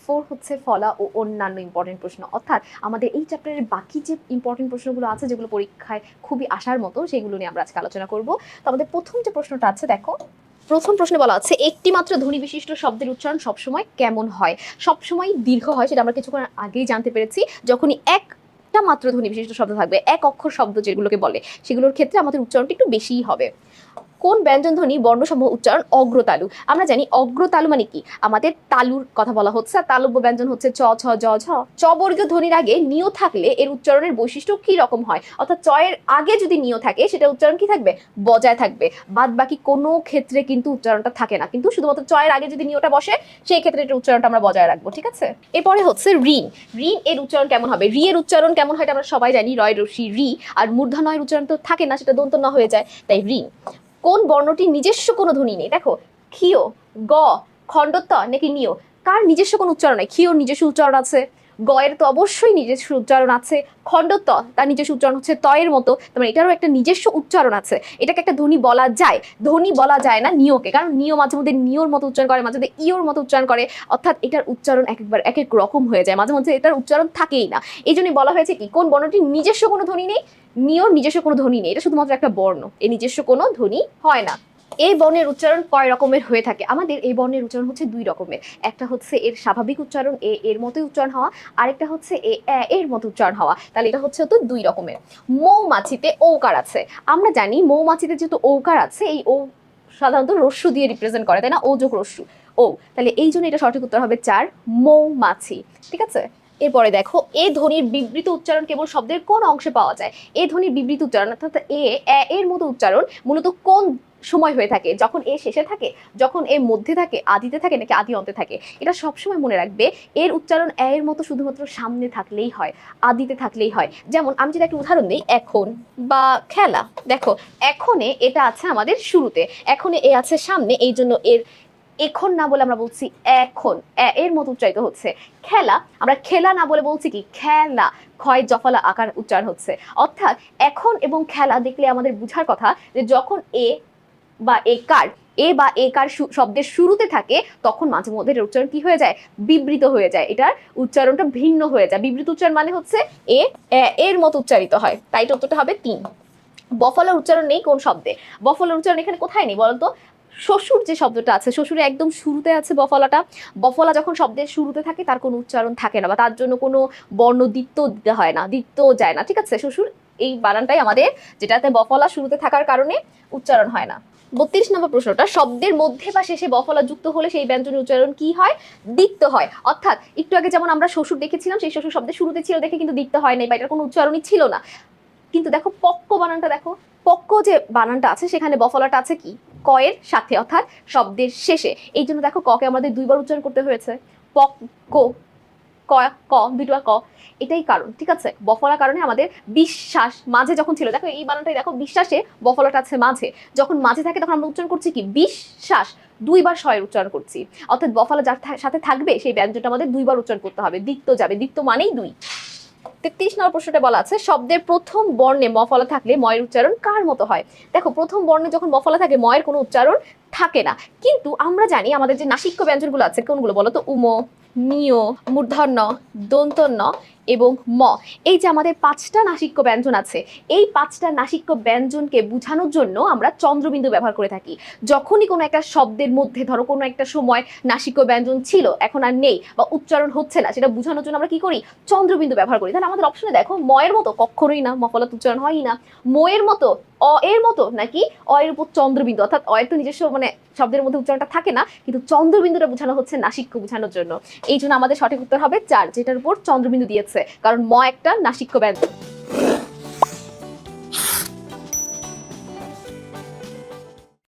4 হচ্ছে ফলা ও অন্যান্য ইম্পর্টেন্ট প্রশ্ন, অর্থাৎ আমাদের এই চ্যাপ্টারের বাকি যে ইম্পর্টেন্ট প্রশ্নগুলো আছে যেগুলো পরীক্ষায় খুবই আসার মতো, সেগুলো নিয়ে আমরা আজকে আলোচনা করব। তো আমাদের প্রথম যে প্রশ্নটা আছে, দেখো প্রথম প্রশ্নে বলা আছে একটি মাত্র ধ্বনি বিশিষ্ট শব্দের উচ্চারণ সবসময় কেমন হয়? সবসময় দীর্ঘ হয়, সেটা আমরা কিছুক্ষণ আগেই জানতে পেরেছি। যখনই একটা মাত্র ধ্বনি বিশিষ্ট শব্দ থাকবে, এক অক্ষর শব্দ যেগুলোকে বলে, সেগুলোর ক্ষেত্রে আমাদের উচ্চারণটা একটু বেশিই হবে। কোন ব্যঞ্জন ধ্বনি বর্ণসমূহ উচ্চারণ অগ্রতালু? আমরা জানি অগ্রতালু মানে কি, আমাদের তালুর কথা বলা হচ্ছে। আর তালব্য ব্যঞ্জন হচ্ছে চ, ছ, জ, ঝ। চ বর্গীয় ধ্বনির আগে নিয় থাকলে এর উচ্চারণের বৈশিষ্ট্য কি রকম হয়? অর্থাৎ চ এর আগে যদি নিয় থাকে, সেটা উচ্চারণ কি থাকবে? বজায় থাকবে। বাদ বাকি কোনো ক্ষেত্রে কিন্তু উচ্চারণটা থাকে না, কিন্তু শুধুমাত্র চ এর আগে যদি নিয়টা বসে, সেই ক্ষেত্রে এটার উচ্চারণটা আমরা বজায় রাখবো। ঠিক আছে, এরপরে হচ্ছে ঋণ। ঋণ এর উচ্চারণ কেমন হবে? রি এর উচ্চারণ কেমন হয় আমরা সবাই জানি, রয় রসি রি। আর মূর্ধন্যয়ের উচ্চারণ তো থাকে না, সেটা দন্ত ন হয়ে যায়, তাই ঋণ। কোন বর্ণটির নিজস্ব কোনো ধ্বনি নেই? দেখো ক্ষীয়, গ, খণ্ডত্ব নাকি নিয়, কার নিজস্ব কোনো উচ্চারণ নাই? ক্ষীয়র নিজস্ব উচ্চারণ আছে, গ এর তো অবশ্যই নিজস্ব উচ্চারণ আছে, খণ্ডত্ব তার নিজস্ব উচ্চারণ হচ্ছে ত এর মতো, তার এটারও একটা নিজস্ব উচ্চারণ আছে। এটাকে একটা ধ্বনি বলা যায়। ধ্বনি বলা যায় না নিয়কে, কারণ নিয় মাঝে মধ্যে নিয়র মতো উচ্চারণ করে, মাঝে মধ্যে ইয়র মতো উচ্চারণ করে, অর্থাৎ এটার উচ্চারণ একবার এক এক রকম হয়ে যায়, মাঝে মধ্যে এটার উচ্চারণ থাকেই না। এই জন্যই বলা হয়েছে কি, কোন বর্ণটির নিজস্ব কোনো ধ্বনি নেই? নিয়র নিজস্ব কোনো ধ্বনি নেই, এটা শুধুমাত্র একটা বর্ণ, এর নিজস্ব কোনো ধ্বনি হয় না। এই বর্ণের উচ্চারণ কয় রকমের হয়ে থাকে? আমাদের এই বর্ণের উচ্চারণ হচ্ছে দুই রকমের। একটা হচ্ছে এর স্বাভাবিক উচ্চারণ, এ এর মতোই উচ্চারণ হওয়া, আরেকটা হচ্ছে এ এর মতো উচ্চারণ হওয়া। তাহলে এটা হচ্ছে তো দুই রকমের। মৌমাছিতে ঔকার আছে। আমরা জানি মৌমাছিতে যেহেতু ঔকার আছে, এই ও সাধারণত রস্যু দিয়ে রিপ্রেজেন্ট করে, তাই না? ও যোগ রস্যু, ও। তাহলে এই জন্য এটা সঠিক উত্তর হবে 4, মৌমাছি। ঠিক আছে, এরপরে দেখো এ ধ্বনির বিবৃত উচ্চারণ কেবল শব্দের কোন অংশে পাওয়া যায়? এ ধ্বনির বিবৃত উচ্চারণ অর্থাৎ এর মতো উচ্চারণ মূলত কোন সময় হয়ে থাকে? যখন এ শেষে থাকে, যখন এ মধ্যে থাকে, আদিতে থাকে নাকি আদি অন্তে থাকে? এটা সবসময় মনে রাখবে, এর উচ্চারণ এর মতো শুধুমাত্র সামনে থাকলেই হয়, আদিতে থাকলেই হয়। যেমন আমি যদি একটা উদাহরণ দিই, এখন বা খেলা, দেখো এখনে এটা আছে আমাদের শুরুতে, এখনে এ আছে সামনে, এই জন্য এর এখন না বলে আমরা বলছি এখন, এর মতো উচ্চারিত হচ্ছে। খেলা, আমরা খেলা না বলে বলছি কি খেলা, ক্ষয় জফলা আকার উচ্চারণ হচ্ছে। অর্থাৎ এখন এবং খেলা দেখলে আমাদের বুঝার কথা যে যখন এ বা এ কার শব্দের শুরুতে থাকে, তখন মাঝে মধ্যে এর উচ্চারণ কি হয়ে যায়? বিবৃত হয়ে যায়, এটার উচ্চারণটা ভিন্ন হয়ে যায়। বিবৃত উচ্চারণ মানে হচ্ছে এ এর মতো উচ্চারিত হয়, তাই এটা উত্তরটা হবে 3। বফলার উচ্চারণ নেই কোন শব্দে? বফলার উচ্চারণ এখানে কোথায় নেই বলতো? শ্বশুর যে শব্দটা আছে, শ্বশুরে একদম শুরুতে আছে বফলাটা। বফলা যখন শব্দের শুরুতে থাকে, তার কোনো উচ্চারণ থাকে না, বা তার জন্য কোনো বর্ণ দ্বিত্ব দিতে হয় না, দ্বিত্ব যায় না। ঠিক আছে, শ্বশুর এই বানানটাই আমাদের, যেটাতে বফলা শুরুতে থাকার কারণে উচ্চারণ হয় না। 32 নম্বর প্রশ্নটা, শব্দের মধ্যে বা শেষে বফলা যুক্ত হলে সেই ব্যঞ্জনের উচ্চারণ কি হয়? দ্বিত্ব হয়। অর্থাৎ একটু আগে যেমন আমরা শ্বশুর দেখেছিলাম, সেই শ্বশুর শব্দের শুরুতে ছিল দেখে কিন্তু দ্বিত্ব হয় নাই, বা এটার কোনো উচ্চারণই ছিল না। কিন্তু দেখো পক্ক বানানটা, দেখো পক্ক যে বানানটা আছে, সেখানে বফলাটা আছে কি ক এর সাথে, অর্থাৎ শব্দের শেষে। এই জন্য দেখো ককে আমাদের দুইবার উচ্চারণ করতে হয়েছে, পক্ক, ক, ক দুইটা ক, এটাই কারণ। ঠিক আছে, বফলার কারণে আমাদের বিশ্বাস মাঝে যখন ছিল, দেখো এই বানানটাই দেখো, বিশ্বাসে বফলাটা আছে মাঝে, যখন মাঝে থাকে তখন আমরা উচ্চারণ করছি কি বিশ্বাস, দুইবার শয়ের উচ্চারণ করছি। অর্থাৎ বফলা যার সাথে থাকবে সেই ব্যঞ্জনটা আমাদের দুইবার উচ্চারণ করতে হবে, দ্বিত্ব যাবে, দ্বিত্ব মানেই 2। 33 নম্বর প্রশ্নটা বলা আছে, শব্দের প্রথম বর্ণে মফলা থাকলে ময়ের উচ্চারণ কার মতো হয়? দেখো প্রথম বর্ণে যখন মফলা থাকে, ময়ের কোনো উচ্চারণ থাকে না। কিন্তু আমরা জানি আমাদের যে নাসিক্য ব্যঞ্জনগুলো আছে, কোনগুলো বলো তো? উম, নিয়, মূর্ধন্য, দন্তন্য এবং ম। এই যে আমাদের 5টা নাসিক্য ব্যঞ্জন আছে, এই 5টা নাসিক্য ব্যঞ্জনকে বোঝানোর জন্য আমরা চন্দ্রবিন্দু ব্যবহার করে থাকি। যখনই কোনো একটা শব্দের মধ্যে, ধরো কোনো একটা সময় নাসিক্য ব্যঞ্জন ছিল, এখন আর নেই, বা উচ্চারণ হচ্ছে না, সেটা বোঝানোর জন্য আমরা কি করি? চন্দ্রবিন্দু ব্যবহার করি। তাহলে আমাদের অপশনে দেখো, ময়ের মতো কখনোই না, মফলাত উচ্চারণ হয়ই না। ময়ের মতো, অ এর মতো, নাকি অ এর উপর চন্দ্রবিন্দু, অর্থাৎ অ এর তো নিজস্ব মানে শব্দের মধ্যে উচ্চারণটা থাকে না, কিন্তু চন্দ্রবিন্দুটা বোঝানো হচ্ছে নাসিক্য বোঝানোর জন্য। এই জন্য আমাদের সঠিক উত্তর হবে 4, যেটার উপর চন্দ্রবিন্দু দিয়েছে, কারণ ম একটা নাসিক্য ব্যঞ্জন।